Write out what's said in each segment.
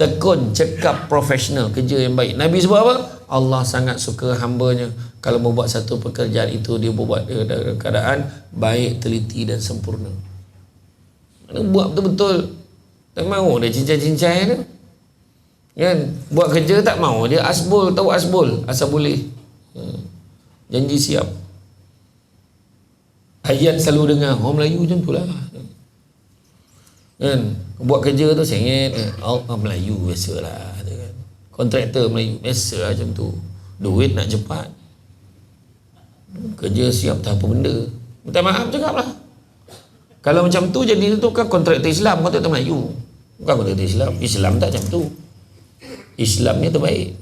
tekun, cekap, profesional, kerja yang baik. Nabi sebut apa? Allah sangat suka hambanya kalau membuat satu pekerjaan itu dia buat dalam keadaan baik, teliti dan sempurna. Mana buat betul-betul. Tak mahu dia cincai-cincai tu. Kan? Buat kerja tak mahu dia asbul, tahu asbul, asal boleh. Janji siap. Ayat selalu dengar orang Melayu macam tu lah. Kan? Buat kerja tu sengit, orang Melayu biasalah kan. Kontraktor Melayu biasa lah macam tu. Duit nak cepat. Kerja siap tak apa benda. Minta maaf cakap lah. Kalau macam tu jadi tu kan kontraktor Islam, kontraktor Melayu. Bukan kontraktor Islam. Islam tak macam tu. Islam ni terbaik.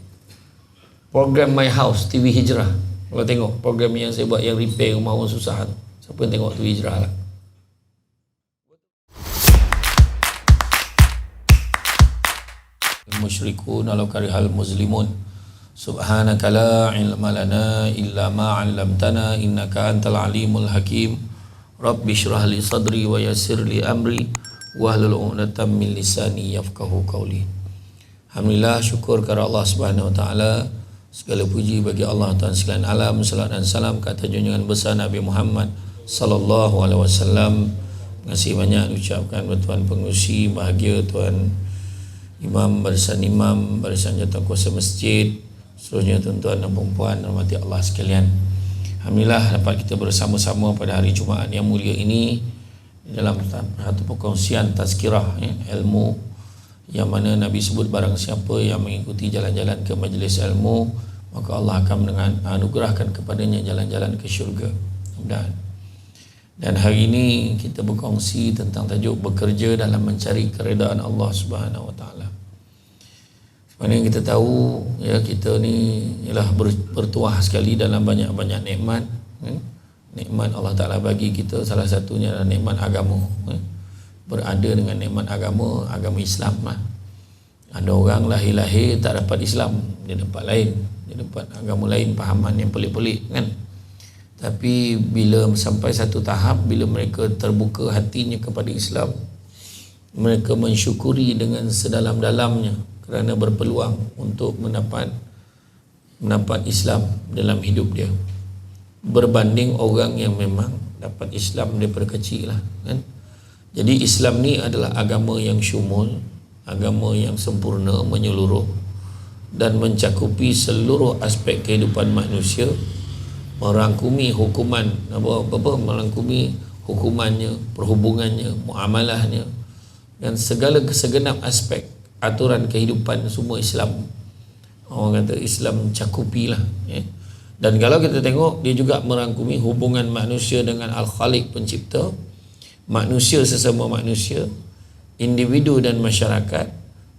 Program My House TV Hijrah. Kalau tengok program yang saya buat yang repair rumah orang susah tu. Siapa yang tengok TV Hijrah lah. Musyrikun walau karihal muslimun. Subhanaka la ilma lana illa ma 'allamtana innaka antal alimul hakim. Rabbi shrah li sadri wa yassir li amri wahlul 'uqdatam min lisani yafqahu qawli. Alhamdulillah, syukur kepada Allah Subhanahu wa taala. Segala puji bagi Allah Tuhan sekalian alam. Salat dan salam ke atas junjungan besar Nabi Muhammad sallallahu alaihi wasallam. Terima kasih banyak ucapkan kepada Tuan Pengerusi bahagia, Tuan Imam, barisan imam, barisan jawatankuasa masjid, seluruhnya tuan-tuan dan puan-puan rahmati Allah sekalian. Alhamdulillah dapat kita bersama-sama pada hari Jumaat yang mulia ini dalam satu perkongsian tazkirah ilmu, yang mana Nabi sebut barang siapa yang mengikuti jalan-jalan ke majlis ilmu, maka Allah akan menganugerahkan kepadanya jalan-jalan ke syurga. Dan hari ini kita berkongsi tentang tajuk bekerja dalam mencari keredaan Allah Subhanahu wa taala. Mana kita tahu ya, kita ni ialah bertuah sekali dalam banyak-banyak nikmat. Nikmat Allah Taala bagi kita, salah satunya adalah nikmat agama. Berada dengan nikmat agama Islam lah. Ada orang lahir-lahir tak dapat Islam, dia dapat lain, dia dapat agama lain, fahaman yang pelik-pelik kan. Tapi bila sampai satu tahap, bila mereka terbuka hatinya kepada Islam, mereka mensyukuri dengan sedalam-dalamnya kerana berpeluang untuk mendapat Islam dalam hidup dia, berbanding orang yang memang dapat Islam daripada kecil lah kan. Jadi Islam ni adalah agama yang syumul, agama yang sempurna, menyeluruh dan mencakupi seluruh aspek kehidupan manusia, merangkumi hukuman merangkumi hukumannya, perhubungannya, muamalahnya dan segala segenap aspek aturan kehidupan semua Islam. Orang kata Islam mencakupi lah Dan kalau kita tengok, dia juga merangkumi hubungan manusia dengan Al-Khaliq pencipta, manusia sesama manusia, individu dan masyarakat,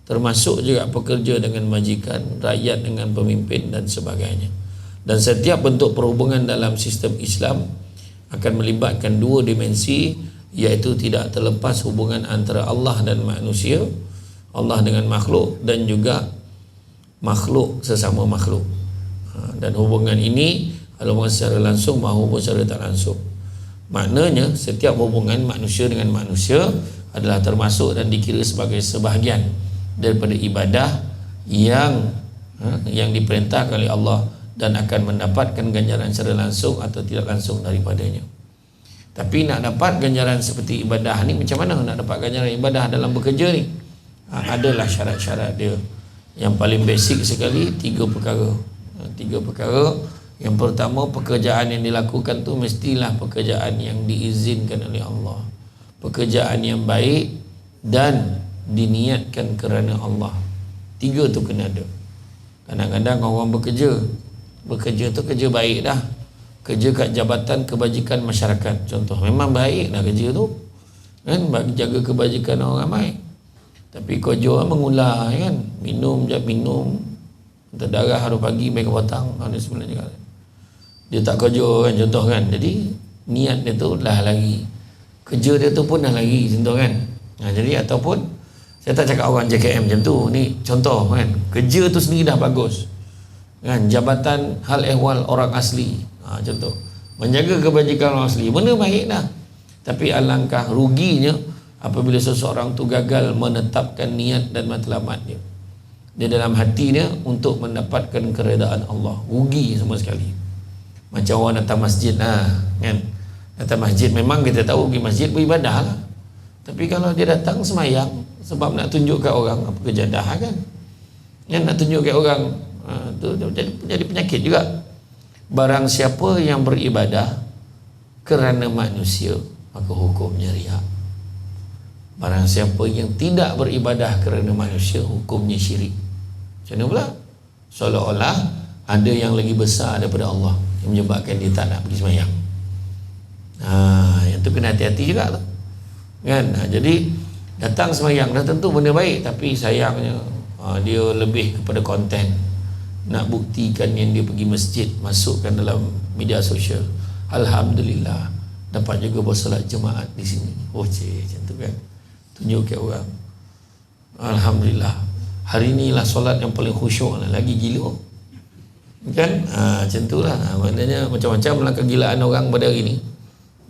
termasuk juga pekerja dengan majikan, rakyat dengan pemimpin dan sebagainya. Dan setiap bentuk perhubungan dalam sistem Islam akan melibatkan dua dimensi, iaitu tidak terlepas hubungan antara Allah dan manusia, Allah dengan makhluk, dan juga makhluk sesama makhluk. Dan hubungan ini ada hubungan secara langsung maupun secara tak langsung. Maknanya setiap hubungan manusia dengan manusia adalah termasuk dan dikira sebagai sebahagian daripada ibadah yang diperintahkan oleh Allah dan akan mendapatkan ganjaran secara langsung atau tidak langsung daripadanya. Tapi nak dapat ganjaran seperti ibadah ni, macam mana nak dapat ganjaran ibadah dalam bekerja ni? Adalah syarat-syarat dia. Yang paling basic sekali, tiga perkara. Yang pertama, pekerjaan yang dilakukan tu mestilah pekerjaan yang diizinkan oleh Allah, pekerjaan yang baik dan diniatkan kerana Allah. Tiga tu kena ada. Kadang-kadang orang bekerja tu kerja baik dah, kerja kat Jabatan Kebajikan Masyarakat contoh, memang baik dah kerja tu kan, bagi jaga kebajikan orang ramai. Tapi kerja mengular kan, minum darah hari pagi baik ke petang, ada sebenarnya kan. Dia tak kerja kan contoh kan. Jadi niat dia tu dah lagi, kerja dia tu pun dah lagi contoh kan. Jadi ataupun saya tak cakap orang JKM macam tu, ni contoh kan, kerja tu sendiri dah bagus kan, Jabatan Hal Ehwal Orang Asli contoh, menjaga kebajikan orang asli, benda baik dah. Tapi alangkah ruginya apabila seseorang tu gagal menetapkan niat dan matlamat dia. Dia dalam hati dia untuk mendapatkan keredaan Allah. Rugi sama sekali. Macam orang datang masjid kan. Datang masjid, memang kita tahu pergi masjid beribadah lah. Tapi kalau dia datang semayang sebab nak tunjuk kat orang apa kejadah kan. Yang nak tunjuk kat orang tu jadi penyakit juga. Barang siapa yang beribadah kerana manusia, maka hukumnya riak. Barang siapa yang tidak beribadah kerana manusia, hukumnya syirik. Macam mana pula? Seolah-olah ada yang lagi besar daripada Allah yang menyebabkan dia tak nak pergi sembahyang. Yang tu kena hati-hati juga tu. Kan? Jadi datang sembahyang dah tentu benda baik, tapi sayangnya dia lebih kepada konten. Nak buktikan yang dia pergi masjid, masukkan dalam media sosial. Alhamdulillah dapat juga bersolat jemaat di sini. Macam tu kan. Tunjuk ke orang. Alhamdulillah. Hari inilah solat yang paling khusyuk lah. Lagi gila. Kan? Macam tu lah. Maknanya macam-macam lah kegilaan orang pada hari ni.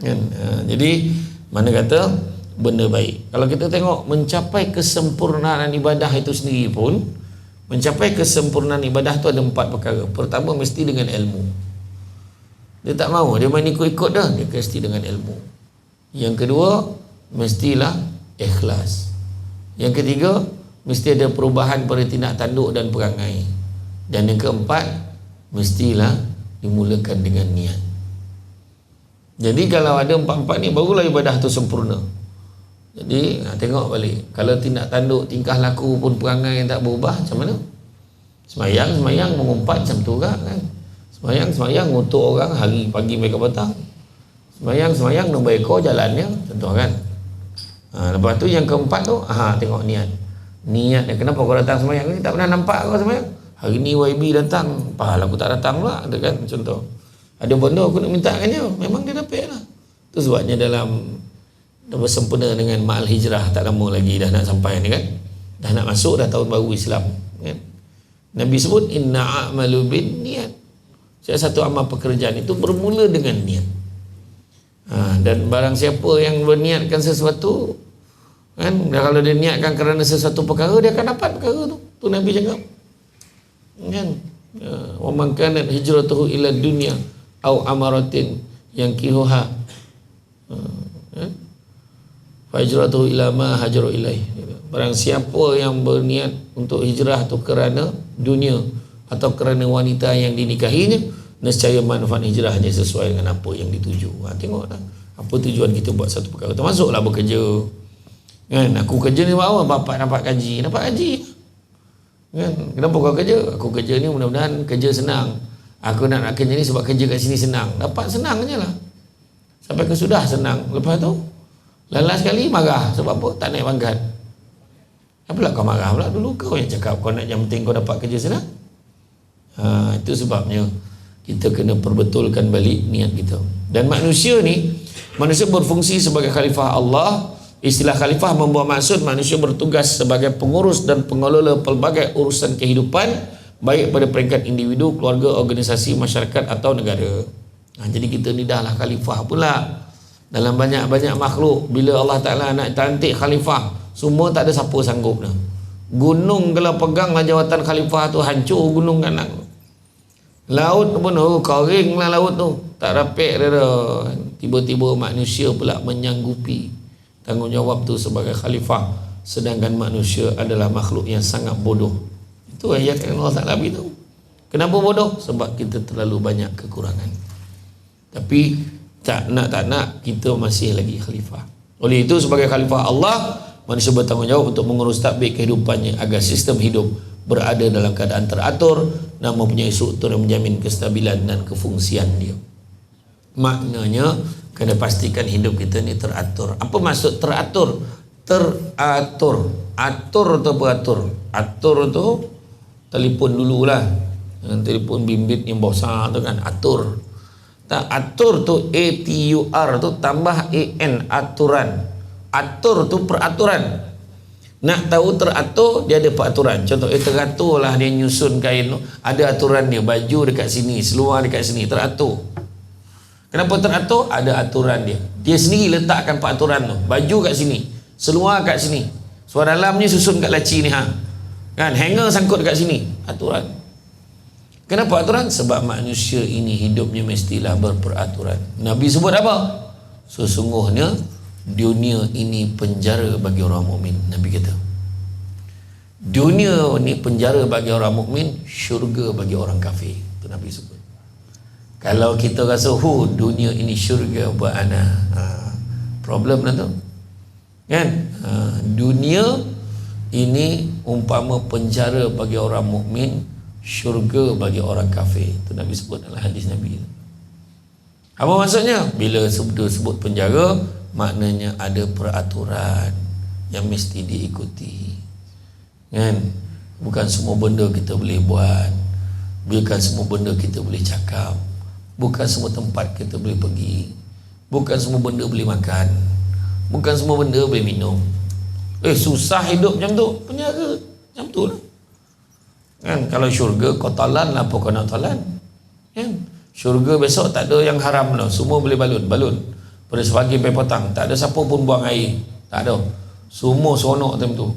Kan? Jadi, mana kata benda baik. Kalau kita tengok mencapai kesempurnaan ibadah itu sendiri pun, mencapai kesempurnaan ibadah tu ada 4 perkara. Pertama, mesti dengan ilmu. Dia tak mahu. Dia main ikut-ikut dah. Dia mesti dengan ilmu. Yang kedua, mestilah ikhlas. Yang ketiga, mesti ada perubahan pada tindak tanduk dan perangai. Dan yang keempat, mestilah dimulakan dengan niat. Jadi kalau ada 4-4 ni, barulah ibadah tu sempurna. Jadi tengok balik. Kalau tindak tanduk, tingkah laku pun perangai yang tak berubah, macam mana? Semayang mengumpat macam tu kan? Semayang ngutuk orang hari pagi mereka petang. Semayang nombor ekor jalannya, contoh kan? Lepas tu yang keempat tu, tengok niat. Niat dia, kenapa kau datang semayang ni? Tak pernah nampak kau semayang. Hari ni YB datang, pahala aku tak datang pula, kan? Contoh. Ada benda aku nak minta kan dia, memang dia dapat lah. Tu sebabnya dalam bersempena dengan Ma'al Hijrah, tak lama lagi dah nak sampai ni kan. Dah nak masuk dah tahun baru Islam kan? Nabi sebut inna a'malu bin niat. Satu amal pekerjaan itu bermula dengan niat. Dan barang siapa yang berniatkan sesuatu kan, kalau dia niatkan kerana sesuatu perkara, dia akan dapat perkara tu. Tu Nabi cakap kan, wa man kanat hijratuhu ila dunya au amaratin yankihuha fa hijratuhu ila ma hajaru ilaih. Barang siapa yang berniat untuk hijrah tu kerana dunia atau kerana wanita yang dinikahinya, nescaya manfaat hijrahnya sesuai dengan apa yang dituju. Tengoklah apa tujuan kita buat satu perkara. Termasuklah bekerja kan. Aku kerja ni buat apa? Bapak dapat gaji kan. Kenapa kau kerja? Aku kerja ni mudah-mudahan kerja senang. Aku nak kerja ni sebab kerja kat sini senang. Dapat senang je lah. Sampai ke sudah senang. Lepas tu lalas sekali marah. Sebab apa? Tak naik pangkat. Apalah kau marah pula? Dulu kau yang cakap kau nak, yang penting kau dapat kerja senang. Itu sebabnya kita kena perbetulkan balik niat kita. Dan manusia berfungsi sebagai khalifah Allah. Istilah khalifah membawa maksud manusia bertugas sebagai pengurus dan pengelola pelbagai urusan kehidupan, baik pada peringkat individu, keluarga, organisasi, masyarakat atau negara. Jadi kita ni dah lah khalifah pula dalam banyak-banyak makhluk. Bila Allah Ta'ala nak lantik khalifah, semua tak ada siapa sanggup dah. Gunung kalau peganglah jawatan khalifah tu, hancur gunung kanan. Laut pun kering lah laut tu, tak rapik dah. Tiba-tiba manusia pula menyanggupi tanggungjawab tu sebagai khalifah, sedangkan manusia adalah makhluk yang sangat bodoh. Itu ayat yang Allah Ta'ala beritahu. Kenapa bodoh? Sebab kita terlalu banyak kekurangan. Tapi tak nak kita masih lagi khalifah. Oleh itu sebagai khalifah Allah, manusia bertanggungjawab untuk mengurus tadbir kehidupannya agar sistem hidup berada dalam keadaan teratur dan mempunyai struktur yang menjamin kestabilan dan kefungsian dia. Maknanya kena pastikan hidup kita ni teratur. Apa maksud teratur? Teratur. Atur atau beratur? Atur tu telefon dululah. Telefon bimbit yang besar tu kan, atur. Tak, atur tu A-T-U-R tu tambah A-N, aturan. Atur tu peraturan. Nak tahu teratur, dia ada peraturan. Contoh, teratur lah dia nyusun kain tu, ada aturan dia. Baju dekat sini, seluar dekat sini, teratur. Kenapa teratur? Ada aturan dia. Dia sendiri letakkan peraturan tu. Baju kat sini, seluar kat sini, seluar dalam ni susun kat laci ni Kan hanger sangkut kat sini, aturan. Kenapa aturan? Sebab manusia ini hidupnya mestilah berperaturan. Nabi sebut apa? Sesungguhnya dunia ini penjara bagi orang mukmin. Nabi kata dunia ini penjara bagi orang mukmin, syurga bagi orang kafir. Itu Nabi sebut. Kalau kita rasa dunia ini syurga buat ana, problem lah tu kan. Dunia ini umpama penjara bagi orang mukmin, syurga bagi orang kafir. Itu Nabi sebut dalam hadis Nabi. Apa maksudnya? Bila sebut penjara, maknanya ada peraturan yang mesti diikuti, kan? Bukan semua benda kita boleh buat, bukan semua benda kita boleh cakap, bukan semua tempat kita boleh pergi, bukan semua benda boleh makan, bukan semua benda boleh minum. Susah hidup macam tu, penjara macam tu lah kan. Kalau syurga kau talan lah apa kau nak talan kan. Syurga besok tak ada yang haram lah, semua boleh balun pada sepagi sampai petang, tak ada siapa pun buang air, tak ada, semua seronok time tu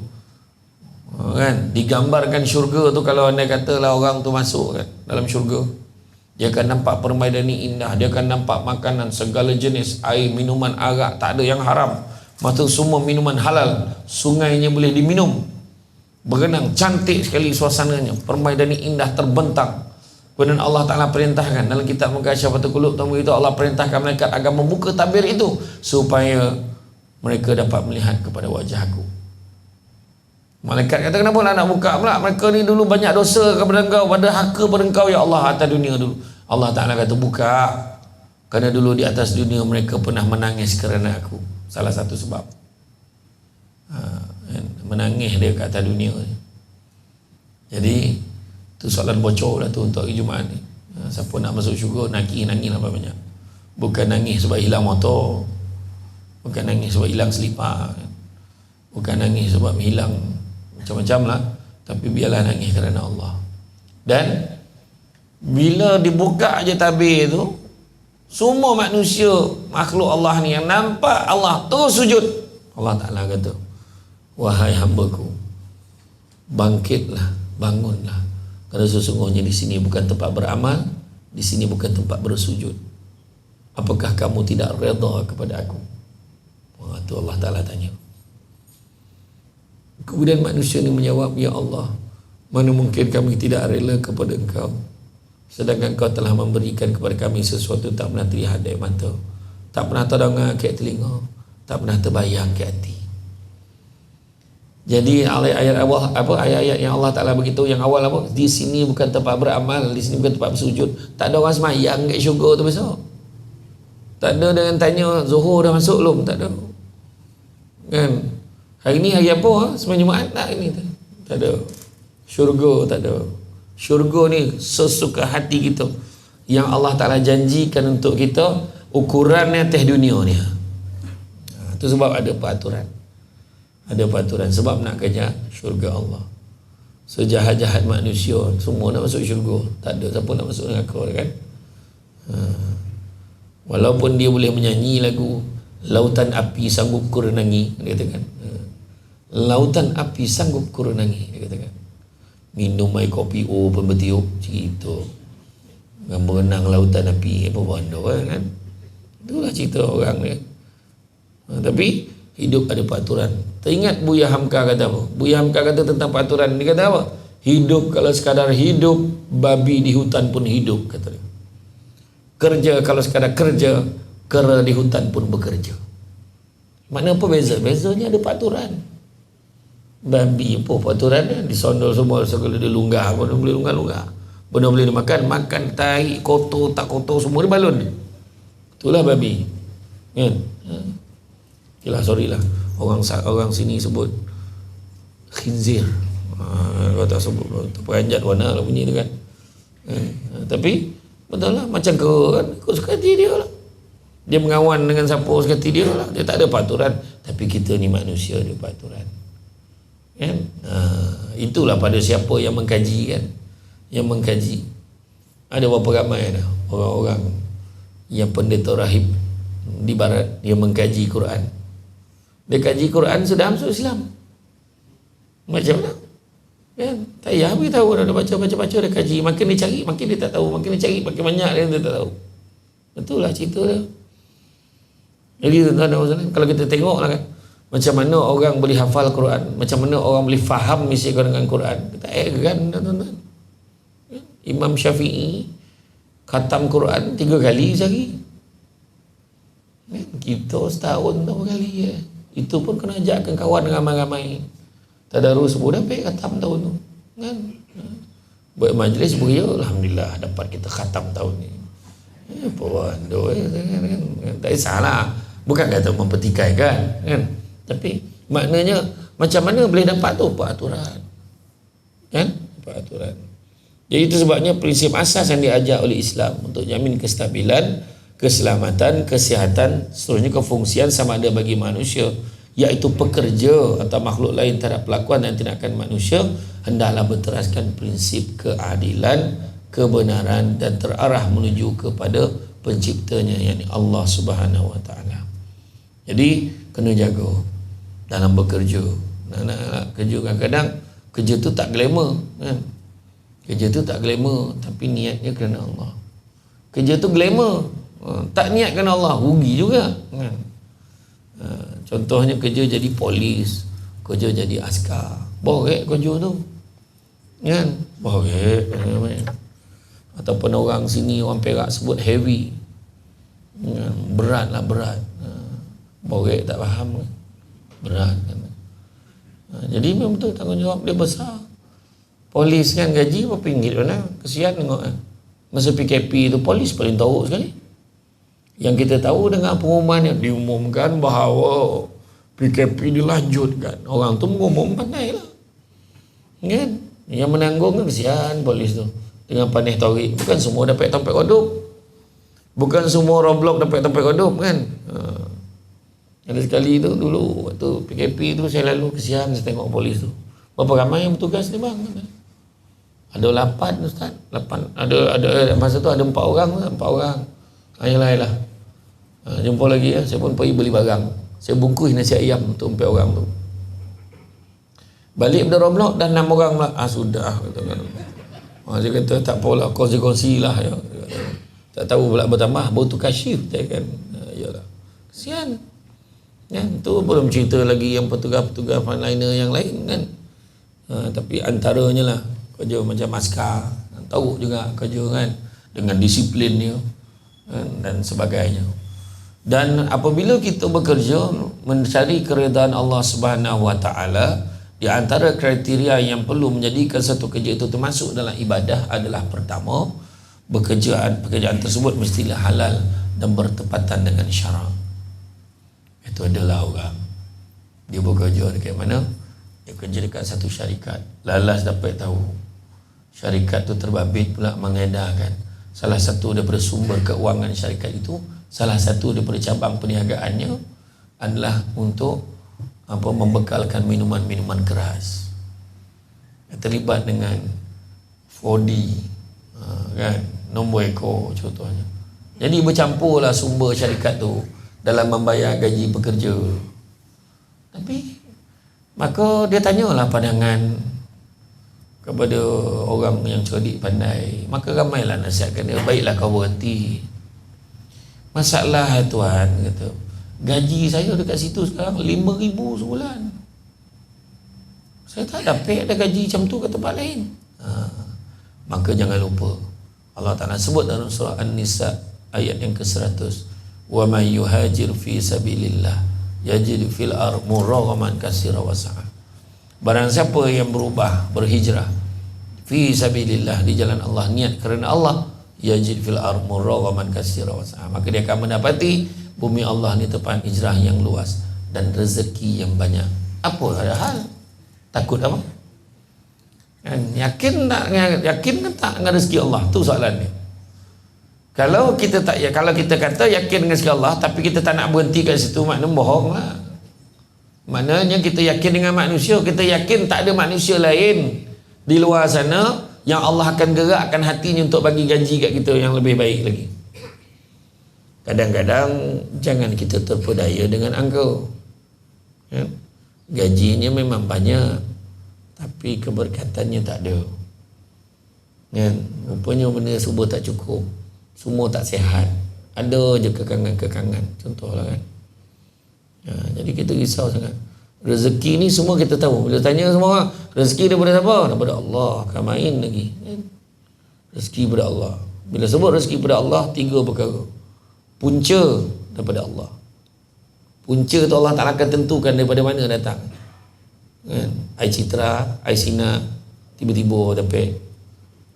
kan. Digambarkan syurga tu, kalau anda katalah orang tu masuk kan dalam syurga, dia akan nampak permaidani indah, dia akan nampak makanan segala jenis, air, minuman, arak, tak ada yang haram. Masa semua minuman halal, sungainya boleh diminum, berenang, cantik sekali suasananya, permaidani indah terbentang. Kemudian Allah Ta'ala perintahkan dalam kitab Mukasyafatul Qulub tamu itu, Allah perintahkan malaikat agar membuka tabir itu supaya mereka dapat melihat kepada wajah aku. Malaikat kata, kenapa nak buka pula? Mereka ni dulu banyak dosa kepada engkau, pada haka pada engkau ya Allah atas dunia dulu. Allah Ta'ala kata buka, kerana dulu di atas dunia mereka pernah menangis kerana aku. Salah satu sebab menangis dia kat atas dunia ni. Jadi tu soalan bocor lah tu untuk hari Jumaat ni. Siapa nak masuk syurga, nangis lah banyak. Bukan nangis sebab hilang motor, bukan nangis sebab hilang selipar, bukan nangis sebab hilang macam-macam lah, tapi biarlah nangis kerana Allah. Dan bila dibuka je tabir tu, semua manusia makhluk Allah ni yang nampak Allah terus sujud. Allah Ta'ala kata, wahai hambaku, bangkitlah, bangunlah, kerana sesungguhnya di sini bukan tempat beramal, di sini bukan tempat bersujud. Apakah kamu tidak redha kepada aku? Itu Allah Ta'ala tanya. Kemudian manusia ni menjawab, ya Allah, mana mungkin kami tidak rela kepada engkau, sedangkan kau telah memberikan kepada kami sesuatu tak pernah terlihat dari mata, tak pernah terdengar ke telinga, tak pernah terbayang ke hati. Jadi ayat-ayat awal, ayat-ayat yang Allah Ta'ala beritahu yang awal apa? Di sini bukan tempat beramal, di sini bukan tempat bersujud. Tak ada orang semayang kat syurga tu besok. Tak ada dengan tanya Zuhur dah masuk belum, tak ada kan. Hari ni hari apa? Semalam Jumaat tak ini, tak ada. Syurga tak ada. Syurga ni sesuka hati kita, yang Allah Ta'ala janjikan untuk kita, ukurannya atas dunia ni. Itu sebab ada peraturan. Ada peraturan sebab nak kejar syurga Allah. Sejahat-jahat manusia semua nak masuk syurga, tak ada siapa nak masuk neraka kan. Walaupun dia boleh menyanyi lagu lautan api sanggup kurenangi, dia katakan lautan api sanggup kurenangi, dia katakan minum air kopi pun bertiup cerita dengan berenang lautan api apa benda kan. Itulah cerita orang ni. Tapi hidup ada peraturan. Teringat Buya Hamka kata apa? Buya Hamka kata tentang peraturan, dia kata apa? Hidup kalau sekadar hidup, babi di hutan pun hidup, kata dia. Kerja kalau sekadar kerja, kera di hutan pun bekerja. Mana apa beza? Bezanya ada peraturan. Babi apa peraturannya? Disondol semua segala dia lunggah, benda boleh lunggah-lunggah, benda boleh dimakan, makan tahi, kotor tak kotor semua dia balun. Itulah babi kan. Yalah, sorry lah, orang sini sebut khinzir, kalau tak sebut terperanjat warna lah bunyi tu kan. Tapi betul lah, macam kau kan, kau suka hati dia lah, dia mengawan dengan siapa suka hati dia lah, dia tak ada peraturan. Tapi kita ni manusia ada peraturan kan. Itulah pada siapa yang mengkaji kan, yang mengkaji. Ada berapa ramai dah orang-orang yang pendeta rahib di barat, dia mengkaji Quran. Dia kaji Quran sudah masuk Islam. Macam mana? Kan? Tak payah beritahu, dah baca, dah kaji. Makin dia cari, makin dia tak tahu. Makin dia cari, makin banyak dia tak tahu. Betul lah cerita dia. Jadi tuan-tuan, kalau kita tengok lah kan, macam mana orang boleh hafal Quran, macam mana orang boleh faham isi dengan Quran. Kita heran tuan-tuan. Imam Syafi'i khatam Quran 3 kali sehari. Kita setahun berapa kali ya. Itu pun kena ajakkan kawan ramai-ramai. Tadarus pun dapat khatam tahun tu. Kan? Buat majlis beria, alhamdulillah dapat kita khatam tahun ni. Puan doh kan. Tak salah. Bukan kata mempertikaikan kan. Tapi maknanya macam mana boleh dapat tu peraturan. Kan? Peraturan. Jadi itu sebabnya prinsip asas yang diajar oleh Islam untuk jamin kestabilan, keselamatan, kesihatan, seterusnya kefungsian sama ada bagi manusia, iaitu pekerja atau makhluk lain terhadap pelakuan dan tindakan manusia, hendaklah berteraskan prinsip keadilan, kebenaran dan terarah menuju kepada penciptanya, yakni Allah Subhanahu Wa Taala. Jadi kena jaga dalam bekerja. Nak kerja kadang-kadang kerja tu tak glamour kan. Kerja tu tak glamour tapi niatnya kerana Allah. Kerja tu glamour, tak niat kerana Allah, rugi juga kan. Contohnya kerja jadi polis, kerja jadi askar, borek kerja tu kan, borek. Ataupun orang sini, orang Perak sebut heavy, berat lah, berat. Borek tak faham kan, berat kan. Jadi memang betul tanggungjawab dia besar. Polis kan gaji berapa ringgit mana, kesian tengok kan. Masa PKP tu polis paling teruk sekali. Yang kita tahu dengan pengumuman yang diumumkan bahawa PKP dilanjutkan, orang tu mengumum pandai lah kan. Yang menanggung kan kesian polis tu dengan panih torik. Bukan semua dapat tempat hidup, bukan semua orang blok dapat tempat hidup kan. Ada sekali tu dulu waktu PKP tu saya lalu kesian saya tengok polis tu. Berapa ramai yang bertugas ni bang? Ada 8 ustaz, 8. Ada masa tu ada 4 orang, 4 orang. Yang lain lah. Jumpa lagi ya, saya pun pergi beli barang. Saya bungkus nasi ayam untuk 4 orang tu. Balik pada Romlok dan 6 orang pula. Sudah kata kan. Dia kata tak apalah, kongsi-kongsi lah ya. Tak tahu pula bertambah baru tukar shift kan. Yalah. Kesian. Kan tu belum cerita lagi yang petugas-petugas frontliner yang lain kan. Tapi antaranya lah kerja macam askar, tahu juga kerja kan dengan disiplin dia kan, dan sebagainya. Dan apabila kita bekerja mencari keridaan Allah Subhanahu Wa Taala, di antara kriteria yang perlu menjadikan satu kerja itu termasuk dalam ibadah adalah pertama, pekerjaan tersebut mestilah halal dan bertepatan dengan syarak. Itu adalah orang dia bekerja dekat mana? Dia kerja dekat satu syarikat, lalas dapat tahu syarikat tu terbabit pula mengedarkan salah satu daripada sumber keuangan syarikat itu, salah satu daripada cabang perniagaannya adalah untuk membekalkan minuman-minuman keras, terlibat dengan 4D kan, nombor ekor contohnya. Jadi bercampurlah sumber syarikat tu dalam membayar gaji pekerja. Tapi maka dia tanyalah pandangan kepada orang yang cerdik pandai. Maka ramailah nasihatkan dia, baiklah kau berhenti. Masalah tuan kata, gaji saya dekat situ sekarang 5,000 sebulan. Saya tak dapat ada gaji macam tu kat tempat lain. Maka jangan lupa Allah Ta'ala sebut dalam surah An-Nisa ayat yang ke-100, wa may yuhajir fi sabilillah yajid fil ardh muraghaman katsira wa sa'a. Barang siapa yang berubah, berhijrah fi sabilillah, di jalan Allah, niat kerana Allah, yajid fil ardh muraghaman katsira wa sa'a, maka dia akan mendapati bumi Allah ni tempat hijrah yang luas dan rezeki yang banyak. Apa ada hal? Takut apa? Kan yakin ke tak dengan rezeki Allah? Tu soalan dia. Kalau kita kata yakin dengan rezeki Allah tapi kita tak nak berhenti kat situ, maknanya bohong lah. Maknanya kita yakin dengan manusia, kita yakin tak ada manusia lain di luar sana yang Allah akan gerakkan hatinya untuk bagi gaji kat kita yang lebih baik lagi. Kadang-kadang jangan kita terpedaya dengan angka. Gajinya memang banyak, tapi keberkatannya tak ada. Kan? Rupanya benda semua tak cukup, semua tak sihat, ada je kekangan-kekangan. Contohlah kan. Jadi kita risau sangat. Rezeki ni semua kita tahu. Bila tanya semua orang, rezeki daripada siapa? Daripada Allah. Kan main lagi kan? Rezeki daripada Allah. Bila sebut rezeki daripada Allah, 3 perkara. Punca daripada Allah. Punca tu Allah Ta'ala akan tentukan daripada mana datang kan? Air citra, air sinar, tiba-tiba dapat.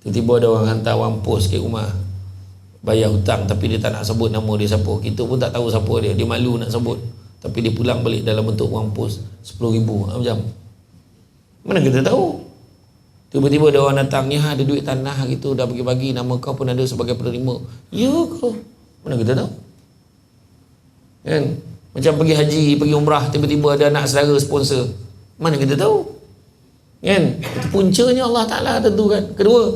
Tiba-tiba ada orang hantar wang pos ke rumah, bayar hutang, tapi dia tak nak sebut nama dia siapa. Kita pun tak tahu siapa dia, dia malu nak sebut, tapi dia pulang balik dalam bentuk wang pos 10,000. Macam mana kita tahu? Tiba-tiba ada orang datang, ni ada duit tanah gitu, dah bagi-bagi, nama kau pun ada sebagai penerima. Ya kau? Mana kita tahu? Kan? Macam pergi haji, pergi umrah, tiba-tiba ada anak saudara sponsor. Mana kita tahu? Kan? Itu puncanya Allah Ta'ala tentukan. Kedua,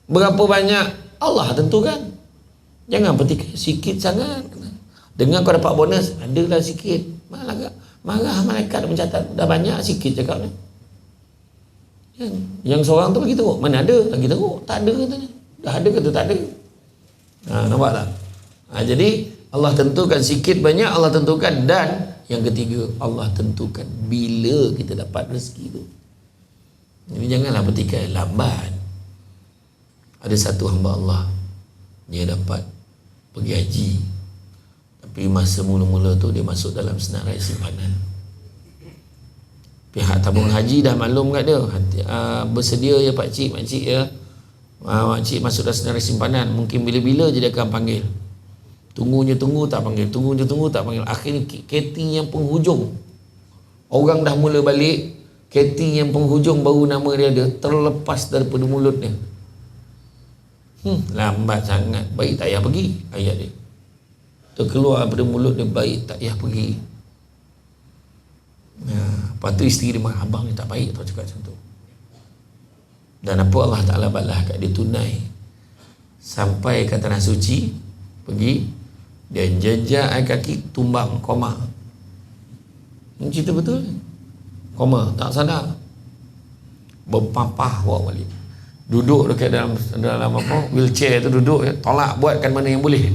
berapa banyak Allah tentukan. Jangan petikai sikit sangat. Dengar kau dapat bonus, adalah sikit. Marah malaikat mencatat, dah banyak sikit cakap ni. Yang seorang tu bagi tahu, mana ada? Lagi tahu, tak ada katanya. Dah ada kata tak ada. Nampak tak? Jadi Allah tentukan sikit banyak, Allah tentukan. Dan yang ketiga, Allah tentukan bila kita dapat rezeki tu. Jadi janganlah petikai lambat. Ada satu hamba Allah, dia dapat pergi haji, tapi masa mula-mula tu dia masuk dalam senarai simpanan. Pihak tabung haji dah maklum kat dia, bersedia ya pakcik, makcik ya, makcik masuk dalam senarai simpanan. Mungkin bila-bila je dia akan panggil. Tunggu tak panggil, tunggu tak panggil. Akhirnya KT yang penghujung, orang dah mula balik, KT yang penghujung baru nama dia ada, terlepas daripada mulut dia. Lambat sangat, baik tak payah pergi, ayat dia terkeluar daripada mulut dia, baik tak payah pergi. Lepas tu isteri dia marah, abang ni tak baik tau cakap macam tu. Dan apa Allah Ta'ala balas kat dia tunai. Sampai ke tanah suci, pergi, dia jejak air kaki, tumbang, koma. Ini cerita betul. Koma, tak sadar, berpapah bawa balik. Duduk dekat dalam apa, wheelchair tu duduk, tolak buatkan mana yang boleh,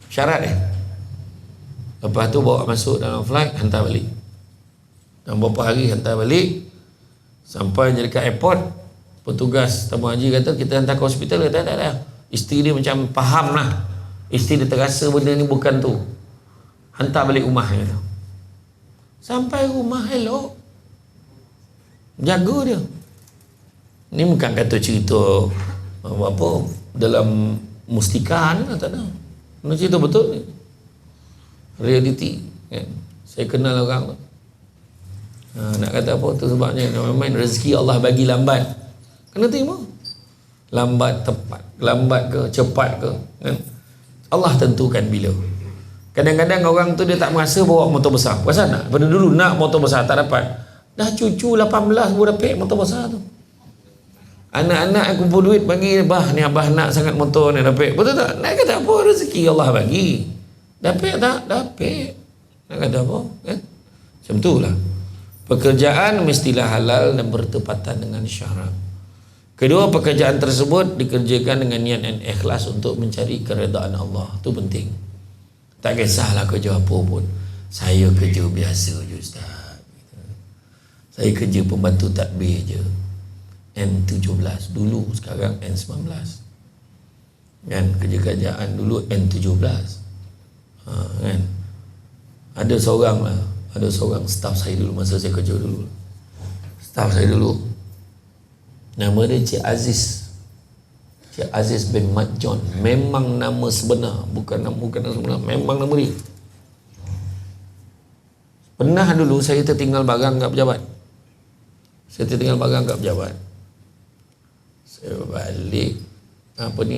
syarat dia. Lepas tu bawa masuk dalam flight, hantar balik. Dan beberapa hari hantar balik, sampai je dekat airport, petugas tabung haji kata kita hantar ke hospital. Kata tak. Isteri dia macam faham lah, isteri dia terasa benda ni bukan tu, hantar balik rumah kata. Sampai rumah elok, jaga dia. Ni bukan kata cerita apa dalam mustika ni, tak ada. Ini cerita betul ni, reality kan? Saya kenal orang tu. Nak kata apa tu sebabnya main rezeki Allah bagi lambat, kena terima. Lambat tepat, lambat ke cepat ke kan? Allah tentukan bila. Kadang-kadang orang tu dia tak merasa bawa motor besar. Pasal nak pada dulu nak motor besar tak dapat. Dah cucu 18 baru dapat motor besar tu. Anak-anak kumpul duit bagi, bah ni abah nak sangat motor ni dapat. Betul tak? Nak kata apa, rezeki Allah bagi. Dapat tak? Dapat. Nak kata apa? Kan? Macam tu lah. Pekerjaan mestilah halal dan bertepatan dengan syarat. Kedua, pekerjaan tersebut dikerjakan dengan niat dan ikhlas untuk mencari keredaan Allah. Itu penting. Tak kisahlah kerja apa pun. Saya kerja biasa je Ustaz. Saya kerja pembantu tadbir je. N17 dulu, sekarang N19 kan, kerja kerajaan dulu N17 kan. Ada seorang staff saya dulu, masa saya kerja dulu, staff saya dulu, nama dia Cik Aziz bin Mat John. Memang nama sebenar, bukan nama sebenar, memang nama dia. Pernah dulu saya tertinggal barang kat pejabat. Saya balik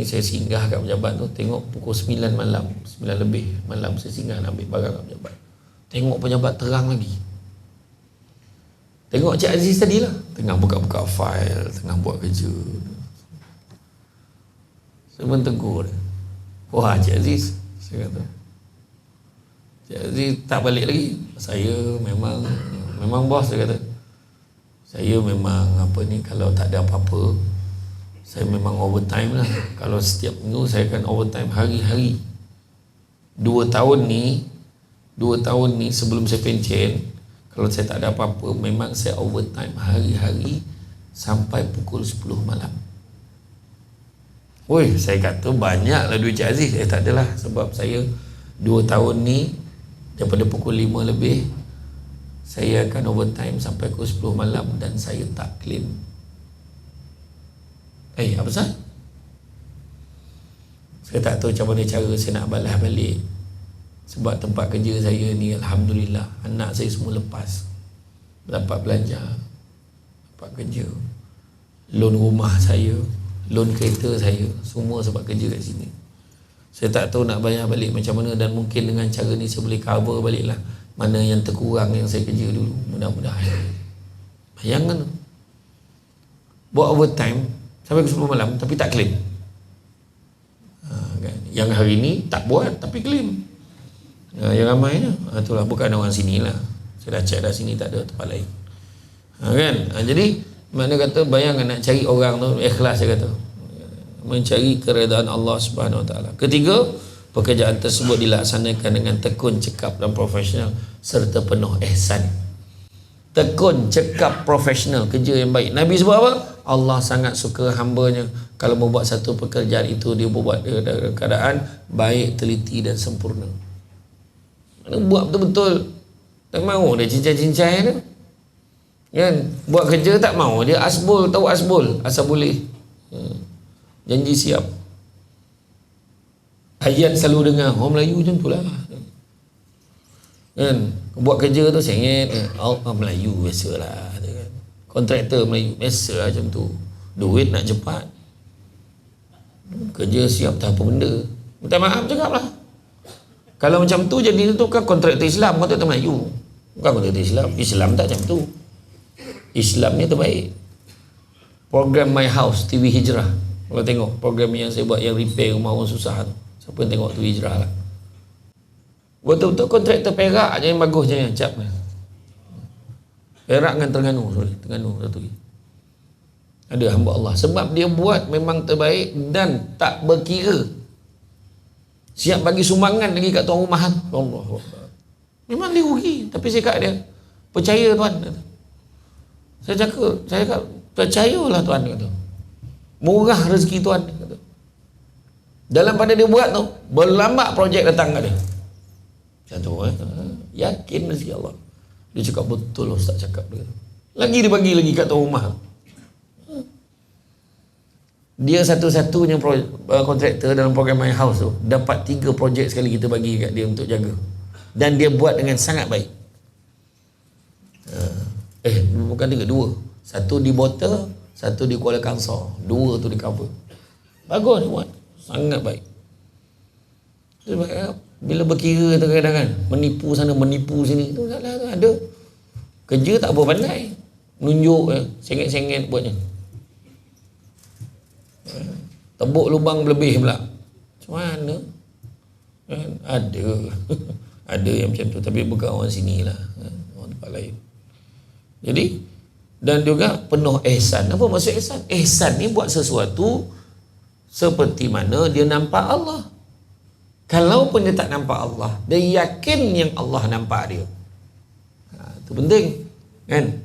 saya singgah kat pejabat tu, tengok pukul 9 malam, 9 lebih malam saya singgah nak ambil barang kat pejabat. Tengok pejabat terang lagi. Tengok Cik Aziz tadi lah, tengah buka-buka file, tengah buat kerja. Saya pun tegur dia. Wah Cik Aziz, saya kata, Cik Aziz tak balik lagi. Saya memang bos, saya kata. Saya memang kalau tak ada apa-apa, saya memang overtime lah. Kalau setiap minggu saya akan overtime hari-hari. 2 tahun ni sebelum saya pencen, kalau saya tak ada apa-apa, memang saya overtime hari-hari sampai pukul 10 malam. Woi, saya kata banyaklah duit Cik Aziz. Tak adalah, sebab saya 2 tahun ni daripada pukul 5 lebih saya akan overtime sampai pukul 10 malam dan saya tak claim. Apa sah? Saya tak tahu macam mana cara saya nak balas balik. Sebab tempat kerja saya ni, alhamdulillah, anak saya semua lepas, dapat belajar, dapat kerja. Loan rumah saya, loan kereta saya, semua sebab kerja kat sini. Saya tak tahu nak bayar balik macam mana, dan mungkin dengan cara ni saya boleh cover balik lah mana yang terkurang yang saya kerja dulu. Mudah-mudahan. Bayangkan tu, buat overtime sampai ke 10 malam tapi tak claim. Kan? Yang hari ni tak buat tapi claim. Yang ramai itulah, bukan orang sini lah. Saya dah check dah, sini tak ada tempat lain. Kan? Jadi mana kata, bayangkan nak cari orang tu ikhlas, saya kata, mencari keredaan Allah Subhanahu Wa Taala. Ketiga, pekerjaan tersebut dilaksanakan dengan tekun, cekap dan profesional serta penuh ihsan. Tekun, cekap, profesional, kerja yang baik. Nabi sebut apa? Allah sangat suka hambanya kalau membuat satu pekerjaan itu dia buat dalam keadaan baik, teliti dan sempurna. Mana buat betul-betul. Tak mahu dia cincai-cincai tu. Kan? Buat kerja tak mahu dia asbol, tahu asbol, asal boleh. Janji siap. Ayat selalu dengar orang Melayu macam tu lah. Kan? Buat kerja tu sengit, orang Melayu biasalah. Kan? Kontraktor Melayu biasa macam tu. Duit nak cepat. Kerja siap tak apa benda. Minta maaf cakap lah. Kalau macam tu jadi tu kan kontraktor Islam, kontraktor Melayu. Bukan kontraktor Islam. Islam tak macam tu. Islamnya terbaik. Program My House TV Hijrah. Kalau tengok program yang saya buat yang repair rumah orang susah tu. Siapa yang tengok tu Hijrah lah. Betul-betul kontraktor Perak je yang bagus je yang cap. Perak dengan Terengganu satu lagi. Ada hamba Allah. Sebab dia buat memang terbaik dan tak berkira. Siap bagi sumbangan lagi kat tuan rumah. Allah. Memang dia rugi. Tapi saya kata dia, percaya tuan. Saya cakap percayalah tuan. Kata. Murah rezeki tuan. Kata. Dalam pada dia buat tu, berlambat projek datang kat dia. Macam tu yakin rezeki Allah. Dia cakap betul Ustaz cakap dia. Lagi dia bagi lagi kat tuan rumah. Dia satu-satunya kontraktor dalam program My House tu, dapat 3 projek sekali kita bagi kat dia untuk jaga. Dan dia buat dengan sangat baik. Bukan 3, 2. Satu di Botol, satu di Kuala Kangsar. 2 tu di cover. Bagus dia buat. Sangat baik. Bila berkira tu kadang-kadang kan, menipu sana, menipu sini. Tu taklah tu ada. Kerja tak apa pandai. Menunjuk sengit-sengit buatnya. Tebuk lubang lebih pula. Macam mana? Ada. Ada yang macam tu. Tapi bukan orang sini lah. Orang tempat lain. Jadi, dan juga penuh ihsan. Apa maksud ihsan? Ihsan ni buat sesuatu seperti mana dia nampak Allah. Kalau pun dia tak nampak Allah, dia yakin yang Allah nampak dia. Itu penting. Kan?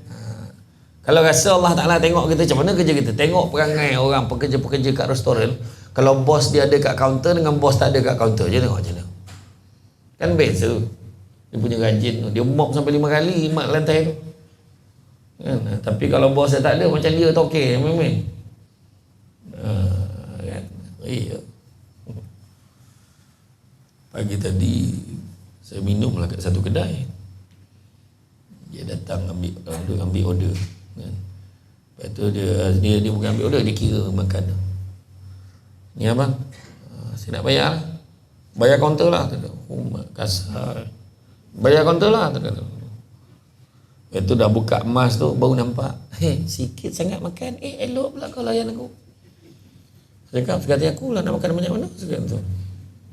Kalau rasa Allah Ta'ala tengok kita, macam mana kerja kita? Tengok perangai orang, pekerja-pekerja kat restoran. Kalau bos dia ada kat kaunter dengan bos tak ada kat kaunter, je tengok macam mana. Kan beza. Dia punya rajin tu. Dia mop sampai 5 kali mak lantai tu. Kan? Tapi kalau bos dia tak ada, macam dia tu okey. Kan? Iya. Pagi tadi saya minum lah kat satu kedai. Dia datang ambil order. Kan? Lepas tu dia bukan ambil order, dia kira makan. Ni abang, saya nak bayar. Bayar kaunter lah. Kasar. Bayar kaunter lah. Lepas tu dah buka emas tu, baru nampak. Sikit sangat makan. Elok pula kau layan aku. Saya kata aku lah nak makan banyak mana. Saya kata tu.